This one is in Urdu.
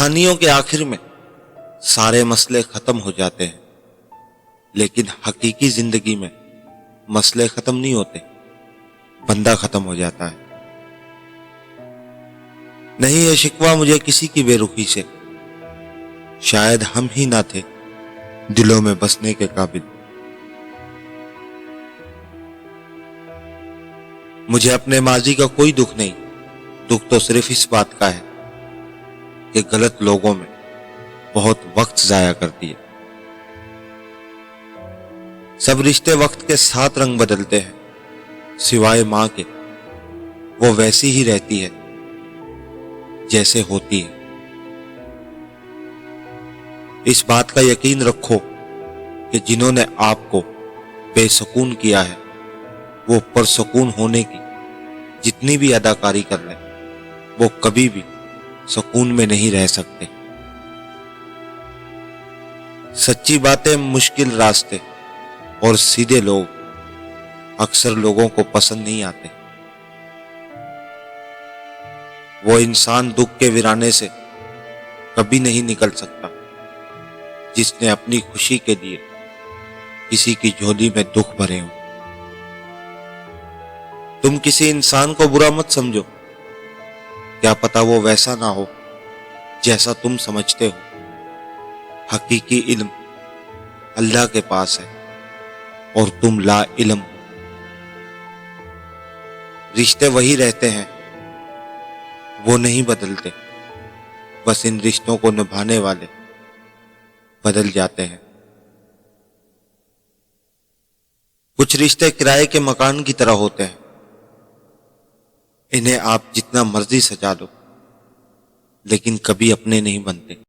کہانیوں کے آخر میں سارے مسئلے ختم ہو جاتے ہیں، لیکن حقیقی زندگی میں مسئلے ختم نہیں ہوتے، بندہ ختم ہو جاتا ہے۔ نہیں ہے شکوہ مجھے کسی کی بے رخی سے، شاید ہم ہی نہ تھے دلوں میں بسنے کے قابل۔ مجھے اپنے ماضی کا کوئی دکھ نہیں، دکھ تو صرف اس بات کا ہے کہ غلط لوگوں میں بہت وقت ضائع کر دیا۔ سب رشتے وقت کے ساتھ رنگ بدلتے ہیں، سوائے ماں کے، وہ ویسی ہی رہتی ہے جیسے ہوتی ہے۔ اس بات کا یقین رکھو کہ جنہوں نے آپ کو بے سکون کیا ہے، وہ پرسکون ہونے کی جتنی بھی اداکاری کر لیں، وہ کبھی بھی سکون میں نہیں رہ سکتے۔ سچی باتیں، مشکل راستے اور سیدھے لوگ اکثر لوگوں کو پسند نہیں آتے۔ وہ انسان دکھ کے ویرانے سے کبھی نہیں نکل سکتا جس نے اپنی خوشی کے لیے کسی کی جھولی میں دکھ بھرے ہوں۔ تم کسی انسان کو برا مت سمجھو، کیا پتا وہ ویسا نہ ہو جیسا تم سمجھتے ہو۔ حقیقی علم اللہ کے پاس ہے اور تم لا علم ہو۔ رشتے وہی رہتے ہیں، وہ نہیں بدلتے، بس ان رشتوں کو نبھانے والے بدل جاتے ہیں۔ کچھ رشتے کرائے کے مکان کی طرح ہوتے ہیں، انہیں آپ جتنا مرضی سجا لو لیکن کبھی اپنے نہیں بنتے۔